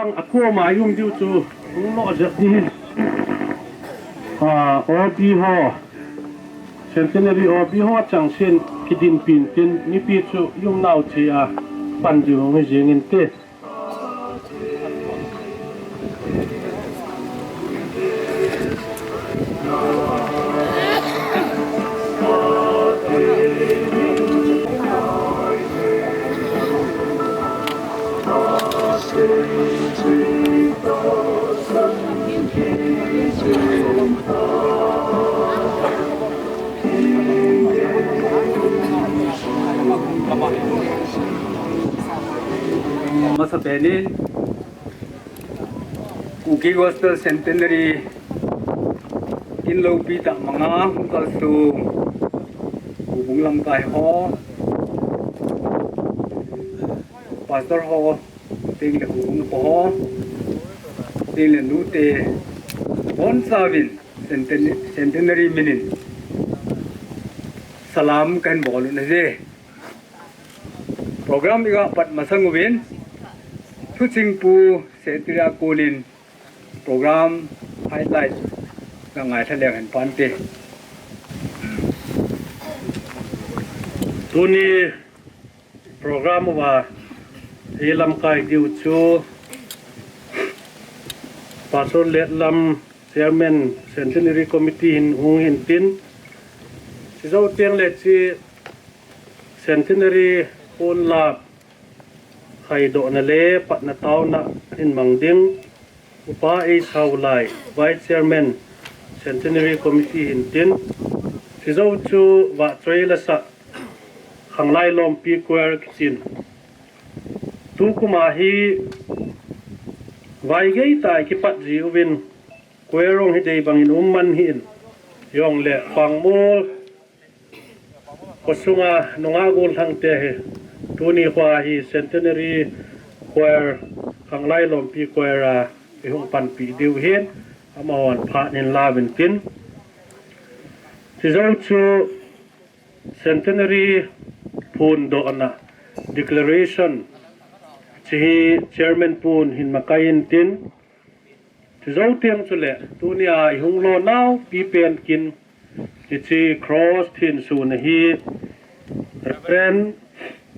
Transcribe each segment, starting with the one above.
bang aku mayum diu chu no jat ni OB ho centenary OB ho chang sen kidin pin tin ni pi chu yum nau chi a pan ju ngi jing in te Masa benin Uki Gospel Centenary in lo pi ta manga kal su bung lam kai ho pastor ho ting le bung po ting le nu te bon savin centenary minin salam kan bolu na je program iga pat masangubin thu chingpu setria kolin program highlight ga ngai thaleng han pante tuni program wa elam kai diu chu pastor let lam chairman centenary committee in hung in tin si zo tiang le chi centenary on la khai do na le pat na taw na in mangding upa e chaulai vice chairman centenary committee in tin si zo chu wa trei la sa khanglai lom pi kwer chin tu kuma hi vai gei tai ki pat ji win kwerong hi dei bangin man hin yong le phang mol kosunga nonga gol thang te he tuni kwa hi centenary choir khanglai lom pi choira hi hung pan pi diu hin amawon pha nin la bin tin si zo chu centenary phun do na declaration chi chairman pun hin makain tin si zo tiang chu le tuni a hung lo naw pi pen kin chi cross thin su na hi reverend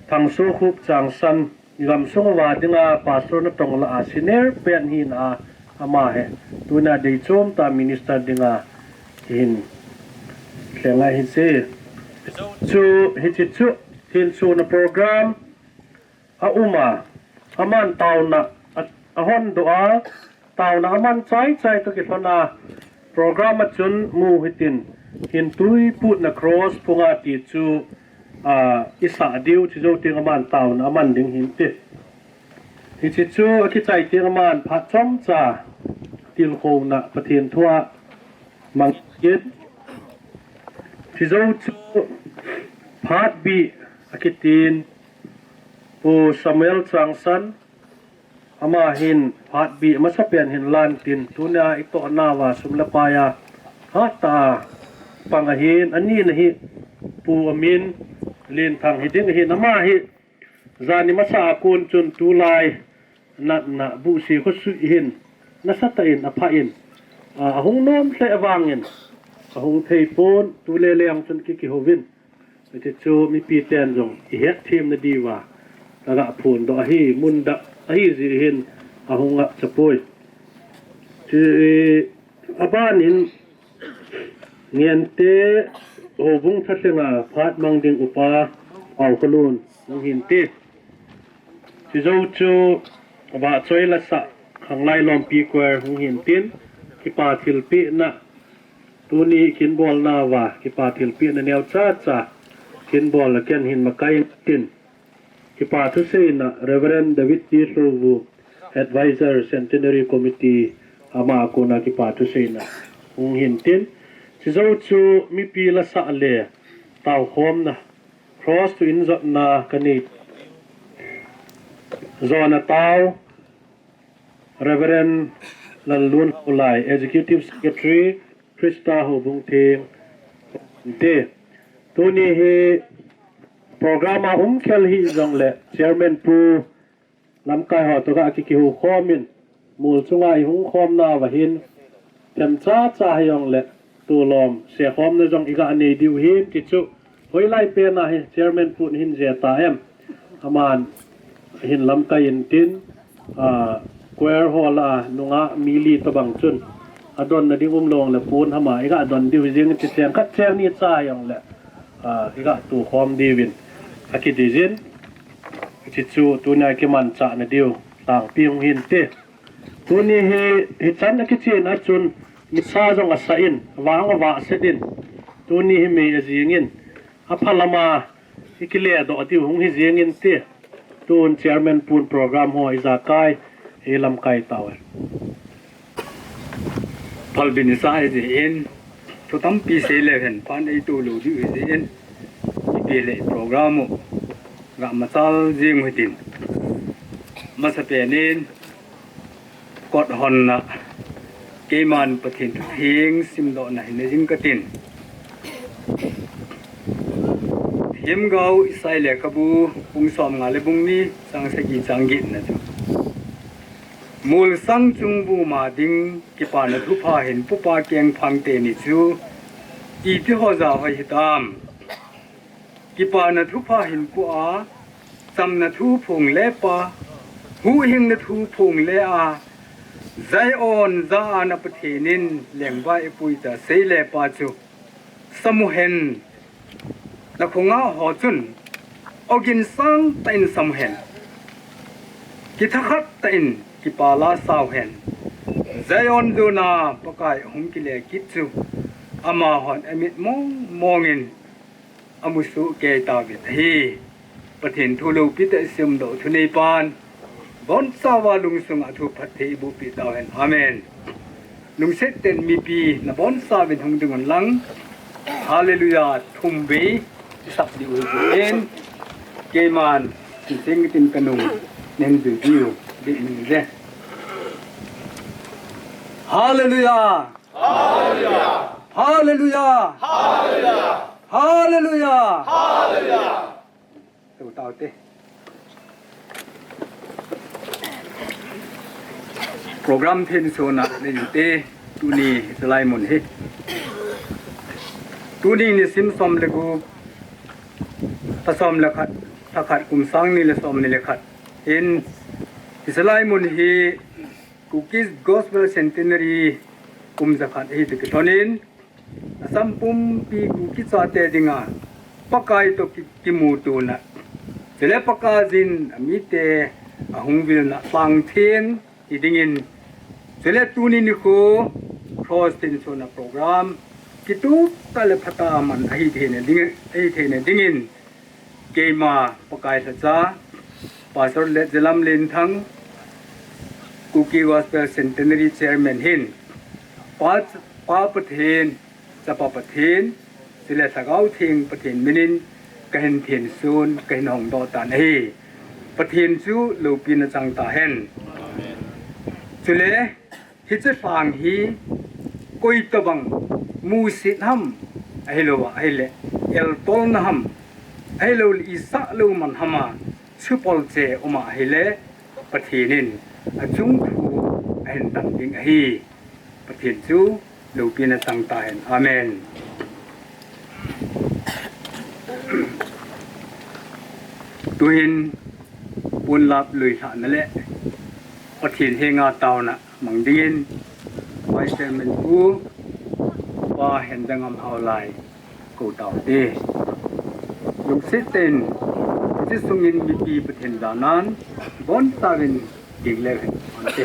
thang su khup chang san gam sung wa dinga pastor na tong la senior pen hin a ama he tuna de chom ta minister dinga hin tlenga hin se chu hi chi chu thin su na program a uma aman taw na a hon do a taw na aman chai chai to ki thona program a chun mu hitin hin tui put na cross punga ti chu isa diu chi zo ting aman taw na aman ding hin te hi chi chu a ki chai ting aman pha chom cha til kho na pathian thua mang yet chi zo chu phat bi a ki tin pu Samuel Changsan ama hin phat bi ma sa pen hin lan tin tuna ito na wa sumla paya hata pangahin ani na hi pu amin lin thang hi ding hi nama hi zani masa kun chun tulai na bu si ko su hin na sata in apha in hung nom tle awangin hung thei pon tule leang chun ki hovin te chu mi pi ten jong i het thim na diwa daga phun do hi mun da hi zi hin ahunga chapoi chi aban in nghiền tế hồ vung thắt lên là phát mang tiếng upa ảo khôn mang hiền tế chỉ dâu cho và chơi là sa hàng lai lom pi quer mang hiền tiến cái pa thil pi na tu ni kin bol na và cái pa thil pi na neo cha cha kin bol là ken hin makai tin cái pa thu sei na Reverend David T. Rovu Advisor Centenary Committee ama ko na cái pa thu sei na mang hiền tiến si zo chu mi pi la sa le taw khom na cross to in zot na kani zona taw Reverend Lalun Ulai Executive Secretary Krista Hobung te tuni he programa khel hi jong le chairman pu lam kai ho to ka ki hu khomin มูลช่วงไอหงคอมนาวะหินเต็มจ้าจ้ายองเละตัวลอมเสียคอมในจงอีกอันนี้ดิวหินกิจุหอยไล่เปียนะเชอร์แมนพูดหินเสียตาเอ็มอามานหินลำไกยินตินแควร์ฮอลานุงะมีลีตะบังจุนอดอนนดิงุมลงและปูนทำมาอีกอดอนดิวจิงติเสียงคัดเสียงนี่จ้ายองเละอีกตัวคอมดีวินอากิดิจินจิจูตัวนายกิมันจ่าในดิวต่างปีงหินเตตัวนี้เฮจันนักเชียนอาจุนมิซาจงอาศัยอินวางว่าเสดินตัวนี้มีอายิงอินอภัลมาอีกเลียดอดิวหงฮิจิงอินเตตัวเชอร์แมนปูนโปรแกรมหัวอิสากายเอลัมไกตาวพอลบินสายจะเอ็นทุกตั้มปีเสเลเห็นพันไอตัวลูดิวจะเอ็นอีเปเลโปรแกรมกะมาซาลจิงหัวดินมาสเปนินกอดฮอนนะเกมันประเทศเทียงซิมโดนะในจิงกตินเทียมเกาอิสราเอลกับบูปุงสอมงาเลบุงนี้สังสกิจังกินนะจ๊ะมูลสังจุงบูมาดิงกิปานะทุพาเห็นปุปาเกียงพังเตนิจูอีที่หัวใจให้ตามกิปานะทุพาเห็นปุอาจำนะทุพงเลปาหูหิงนะทุพงเลอาใจอ่อนจาอานะประเทศนินเลี้ยงไว้ปุยจะเสเลปาจูสมุเห็นนักคงอาหอจุนอกินสังเต็นสมุเห็นกิทักเต็นกิปาลาสาวเห็นใจอ่อนดูนาปกายหงกิเลกิจูอามาหอนอมิดมองอินอามุสุเกตาวิธีประเทศทุลูปิเตซิมโดทุนีปานบอนสาวาลุงสุงอทุพัทธิบุปิตาเห็นอาเมนลุงเซตเต็นมีปีนบอนสาวินหงดึงหลังฮาเลลูยาทุมบีสับดิวเอ็นเกมันติเซงตินกนุงเน้นดูดิวดิมิเซฮาเลลูยาฮาเลลูยาฮาเลลูยาฮาเลลูยาฮาเลลูยาฮาเลลูยาตัวเต่าเต้โปรแกรมเทนโซนะในเต้ตุนีสไลมุนเฮตุนีนี่ซิมซอมเลกูผสมเลขัดถ้าขัดกุมสังนี่เลซอมนี่เลขัดเห็นอิสไลมุนเฮคุกกี้กอสเปลเซนตินารีกุมจะขัดเฮตุกิทอนินสัมปุมปีคุกกี้ซาเตดิงาปากายตกิมูตูนะเสเลปากาจินมิเตหงวิลนะฟังเทียนอีดิงินเสเลตูนินิโคครอสตินโซนะโปรแกรมกิตุตะเลพัตามันไอเทเนดิงินเกมาปากายสัจจาปาสรเลจลัมเลนทั้งคุกกี้วอสเปลเซนเทนรีเชอร์แมนหินปาประเทนจะปาประเทนเสเลสกาวเทียงประเทนมินินกะเห็นเทียนซูนกะเห็นหงดอตานเฮประเทนจูลูปีนจังตาเห็นจุเลฮิจฟังฮีกุยตบังมูสิทฮัมไอโลวะไอเลเอลตอลนะฮัมไอโลอิสะโลมันฮัมาชุปอลเจอมาไอเลประเทนินอจุงทูไอเห็นตังดิงไอประเทนจูลูปีนจังตาเห็นอาเมนตัวเห็นบุญลับลุยฐานนั่นแหละประเทศเฮงาเตานะมังดินไว้เซมันกูว่าเห็นดังอำเอาลายกูเตาเดลุงเซเตนที่สุงินมีปีประเทศดานันบอนตาวินกิ่งเล็กอันเต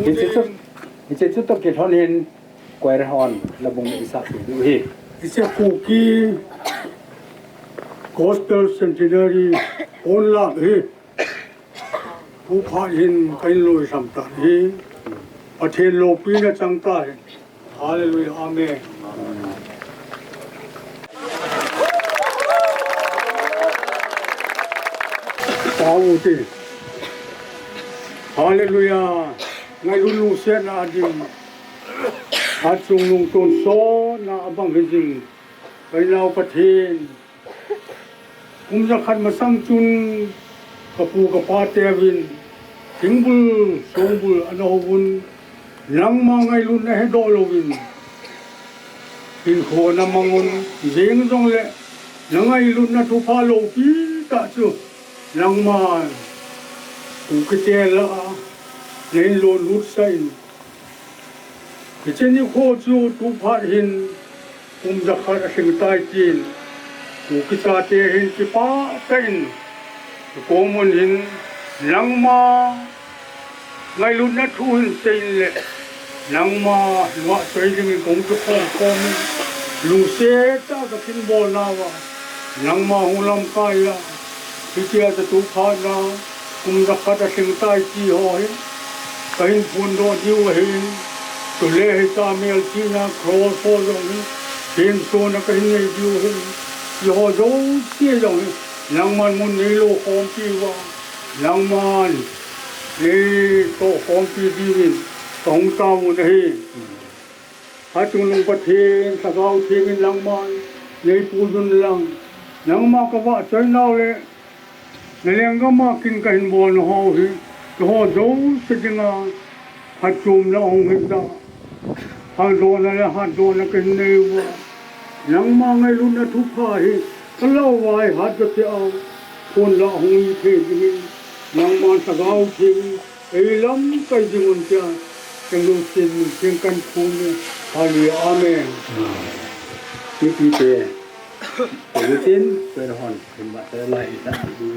อิเจตุกิทอนินกวยฮอนระบงอิสระดูเฮ It's a cookie coastal centenary on la he who caught in kailo samta he athen lo pi na changta he hallelujah amen Hallelujah ngay luôn luôn sẽ na ding hạt chung lung tôn số na abang hijing cái nào phát hiện cũng ra khăn mà sang chun kapu kapate vin tingbul songbul ano bun nang ma ngay luôn na hedo lovin in kho na mangon jeng jong le nangai luôn na thu pha lo pi ta chu nang ma ku ke te la len lo lut sai ke chen ni kho chu thu pha hin ra kha sing tai chin ku ke cha te hin ki pa kain ko mun hin nang ma ngay luôn na thu hin sein le nang ma lo sai ding kong chu ko lu se ta ka kin bol na wa nang ma hulam kai la ti tia ta tu pha na kum ra kha ta sing tai chi ho he kain pun do diu he tu le he ta mel chi na kro so lo ni tin so na kain nei diu he yo zo chi lo ni nang man mun nei lo khom pi wa nang man ni to khom pi di ni tong ta mun he hạt chung lung bát thiên sa gao thiên lang man lấy pu dun lang nang ma ka wa chơi nào le nang ga ma kin ka hin bon ho hi ho zo se jinga hạt chung na hong hi da hạt do na ka ne wa nang ma ngai lu na thu pha hi ka lo wai hạt ka te au phun la hong hi the ji nang ma sa gao thiên ei lam kai ji mun cha trong lúc xin căn phun Hallelujah Amen tiếp đi về đầu tiên tôi là hoàn thành bạn sẽ lại đã vui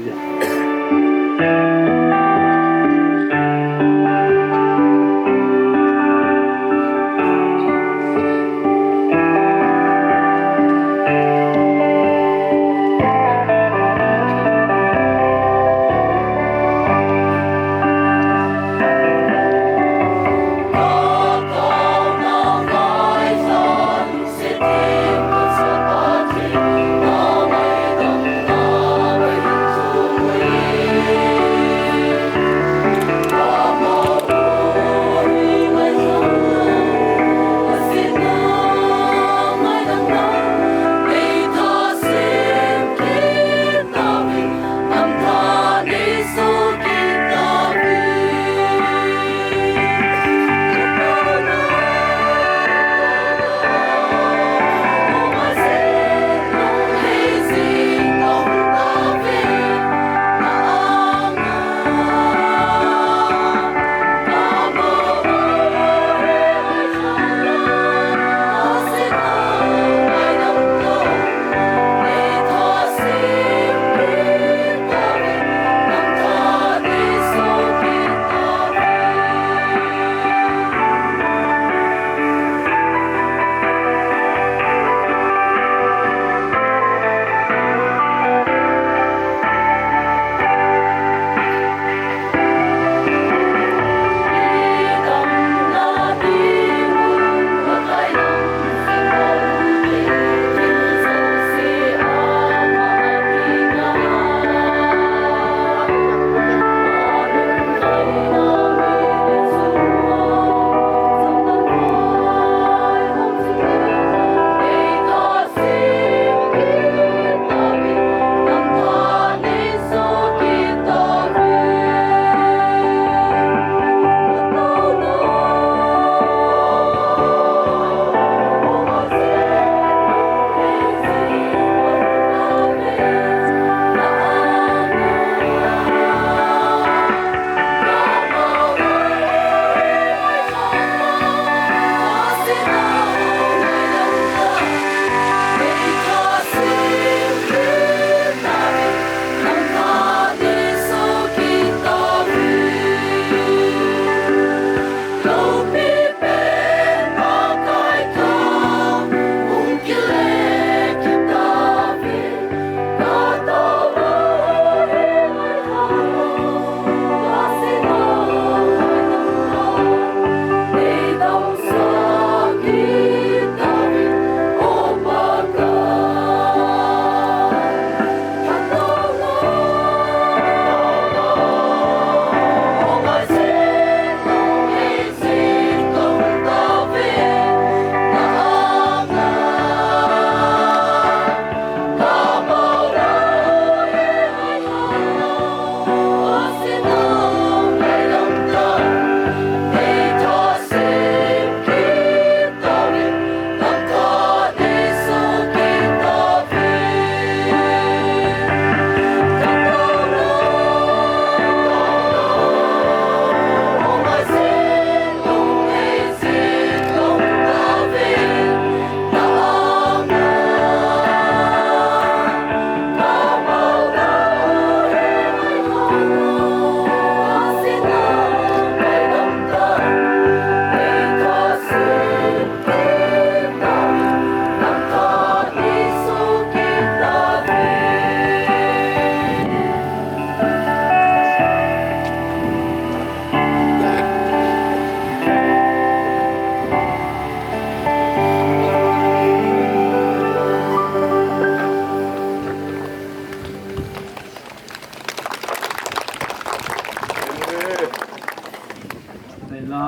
la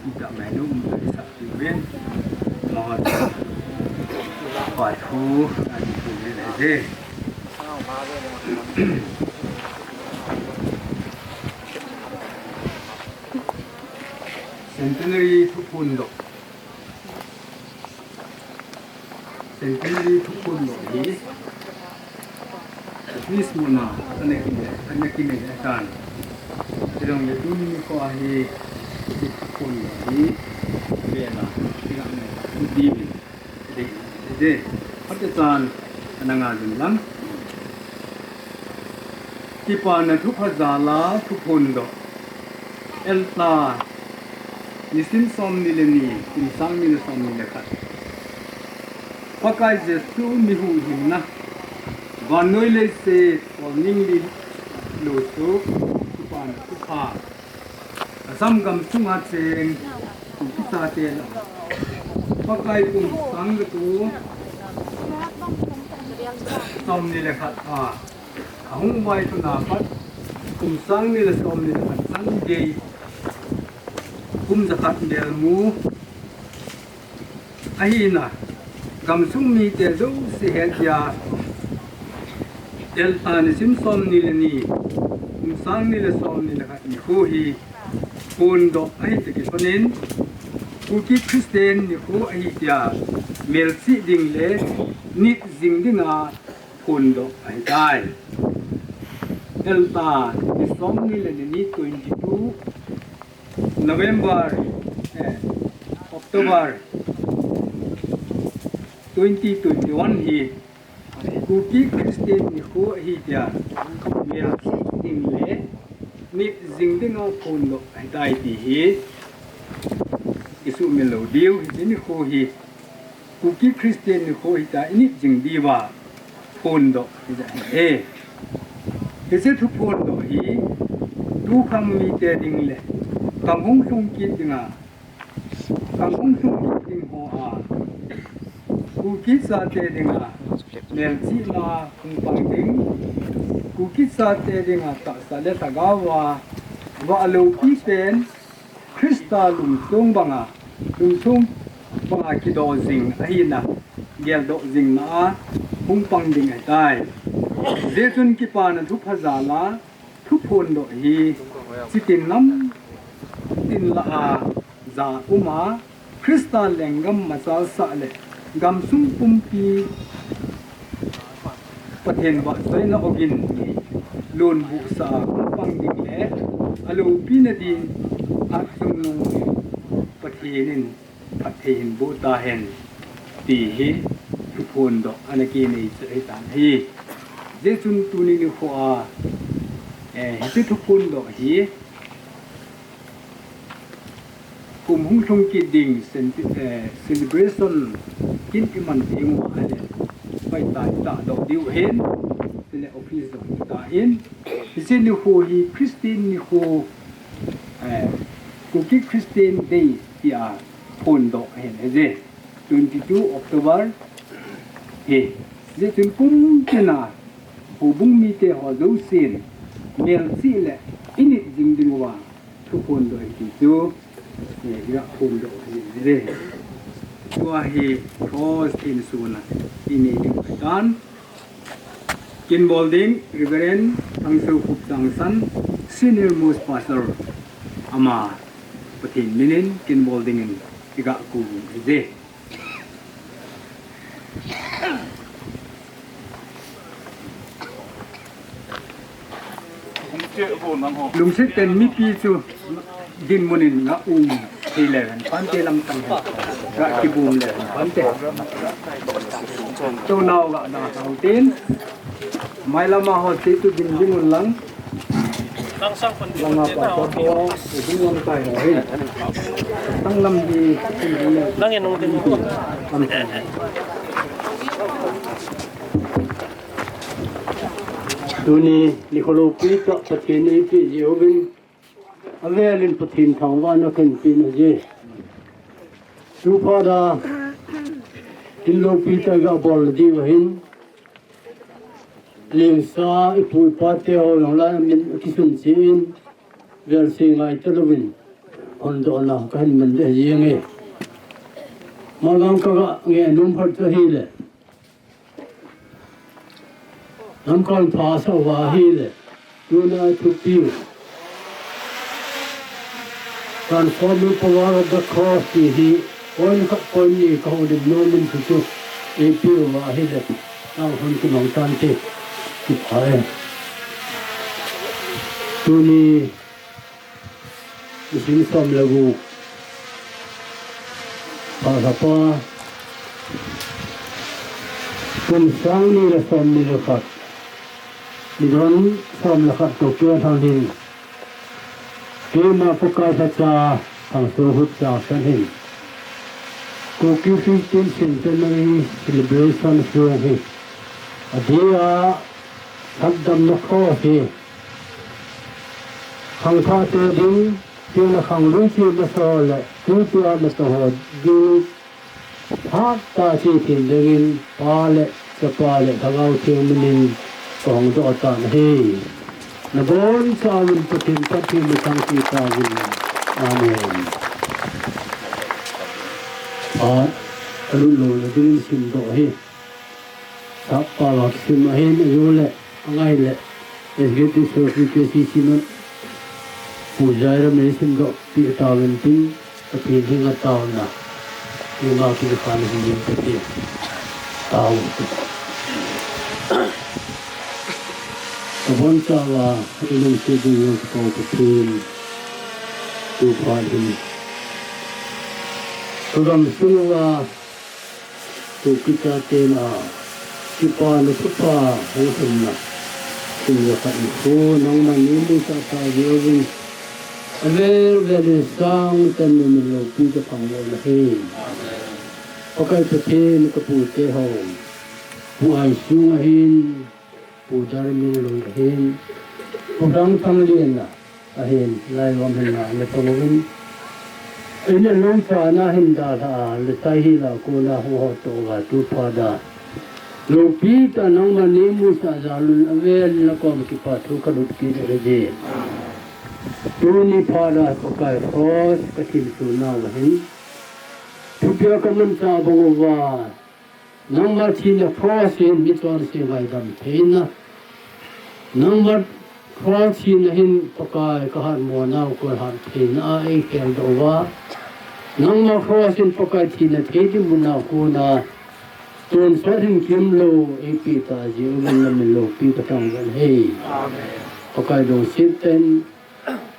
ita mai nu mu sa ti ben mo phải thu anh thu này thế centenary thu phun độ centenary thu phun độ gì this muna anh này kan trong những thứ như có gì thu phun độ gì về là cái này đi để phát triển anh ngài dùng lắmที่ปานันทุพจาลาทุพนดอเอลตานิสินสมนิเลนีอินสังนิลสมนิเลขัดปะกายเจสุมิหูหิมนะวันน้อยเลยเสวันนิ่งลิโลสุทุปานทุพาสัมกัมสุงัดเซงทุกิสาเตลปะกายกุมสังกตูสมนิเลขัดhung mai tu na pat kum sang ni la som ni la sang de kum zakat del mu ahina gam sung mi te do se het ya el an sim som ni la ni kum sang ni la som ni la ni ho hi pon do ai te ki sonin ku ki christian ni ho ai ya mel si ding le nit jing dinga pon do ai dai Delta is only the 22 November October 2021 he Kuki Christian ni ho hi ya mel ding le ni jing ding au phun lo ai dai ti hi isu melo diu hi ni ho hi Kuki Christian ni ho hi ta ni jing di wa phun do he Hese tu pon do hi tu kham mi te ding le kam hung sung ki dinga kam hung sung ki ding ho a ku ki sa te dinga mel chi na kung pang ding ku ki sa te dinga ta sa le ta ga wa lo ki pen krista lum sung banga ki do jing a hi na gel do jing na hung pang ding ai tai Zetun ki pa na thu phazala thu phon do hi chitin nam tin la a za uma kristal lengam masal sa le gam sum pum pi pathen ba sai na ogin lon bu sa pang ding le alu pi na din at sung nung pathenin pathen bu ta hen ti hi thu phon do anaki nei sai ta hi Zetun tu ni ni ho a hiti thu pun do hi kum hung thung ki ding celebration kin ki man ti mu ale pai ta do diu hen le office do ta in hisi ni ho hi christian ni ho ku ki christian day ti a pun do hen je 22 October he Zetun kum kina Hu bung mi te ho do sin mel si le init jing ding wa thu pon do ti chu ye ya pon do re tua hi cross in suna ini ding dan kin bolding reverend ang su khup tang san senior most pastor ama patin minin kin bolding in iga ku de lung sit ten mi pi chu din monin nga thi le pan te lam tang ga ki bum le pan te to naw ga na tang tin mai lama ho ti tu din din un lang sang pan lang pa to din lang kai ho hi tang lam di tin le lang yan nong tin ko Tuni ni kholo pi ta patini pi jiobin avelin pathin thangwa na kan pi na je tu pada tillo pi ta ga bol ji hin ling sa ipu pa te ho la min kisun sin ver se ngai ta lovin on do na kan man de yenge magang ka nge num phat cho hi le nam kon pha sa wa hi le tu na tu pi transform the power of the cross hi on ka pon ni ka ho de no min chu e pi wa hi le na hon ki mong tan te ki phae tu ni sin som lagu pa kum sang ni la som ni la khat ni don som la khat to kya thang din ke ma puka sa cha ang so hut cha san hin ko ki 15th centenary celebration show hi adia thakdam na kho hi khang tha te ding tiêu là khang lối tiêu mà so lại tiêu tiêu mà so họ du phát ta chỉ tìm đến pa lệ thằng ao tiêu mình còn đó tàn he là bốn sao mình có tìm phát tìm được thằng kia ta mình amen lulu là đến xin độ he sắp pa là xin mà he nó lệ ngay lệ để cái thứ số cái xin Pujara medicine go pi tawin tin tapi hinga tawna hinga ki kan hin tapi taw abon tawa ilung se du yo ko tin tu pan hin tudam sunga tu kita tena ki pa lu pa ho sunna sunga ka ko nang man ni sa ta yo very strong ten mình lâu pi cái phòng ngồi là he có cái thực hiện cái phụ tế hậu phụ ai xuống hin phụ gia mình lâu hin phụ đăng thăng liền là hin lại làm hình là người ta nói ấy là lúc phá na hin đã là tay hi là cô na hồ hồ tổ và tu phá đã lâu pi ta nông mà niệm mu sa giả luôn về là có một cái phát thu cái đốt kia để gì Tuni pada pakai cross kecil sunau ini. Tujuh kaman sabungwa. Nomor tiga cross ini mitor sebagai dam pena. Nomor cross ini pakai kahan monau kahan pena ikan doa. Nomor cross ini pakai tiga tedi monau kuna. Tuan sering kimlo ipita jiulan lemelo pita tanggal hei. Pakai dong sitten.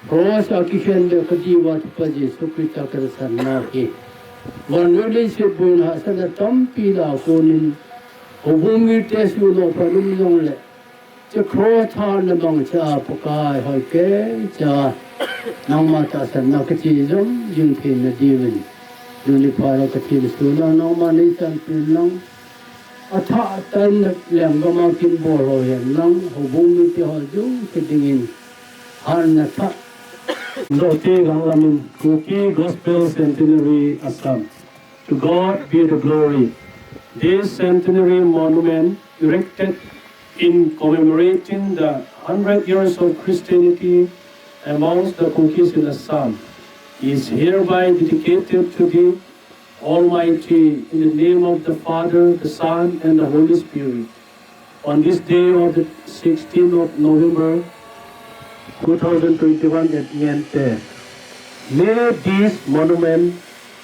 Cross akishan de kadiwa paje sukrita karsanna ke wanwele se bun hasana tampi la konin hobungi tesu no panum nongle che cross tha na bang cha pakai hoi ke cha nangma ta sanna kati jom jing pin na diwen duni para kati suna nangma ni san pin nang atha tan lem gama kin bolo yan nang hobungi te ho ju kedingin han na tha Roti Ganglamin Kuki Gospel Centenary Assam. To God be the glory. This centenary monument, erected in commemorating the 100 years of Christianity amongst the Kukis in Assam, is hereby dedicated to the Almighty in the name of the Father, the Son, and the Holy Spirit. On this day of the 16th of November, 2021 at Niente. May this monument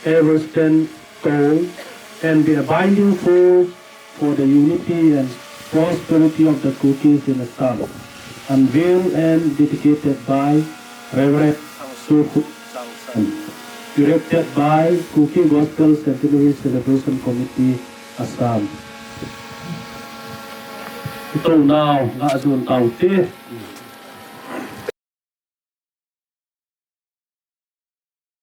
ever stand tall and be a binding force for the unity and prosperity of the Kukis in Assam. Unveiled and dedicated by Reverend Sukhut Sangsan. Directed by Kuki Gospel Centenary Celebration Committee, Assam. Ito now, nga adun kaute.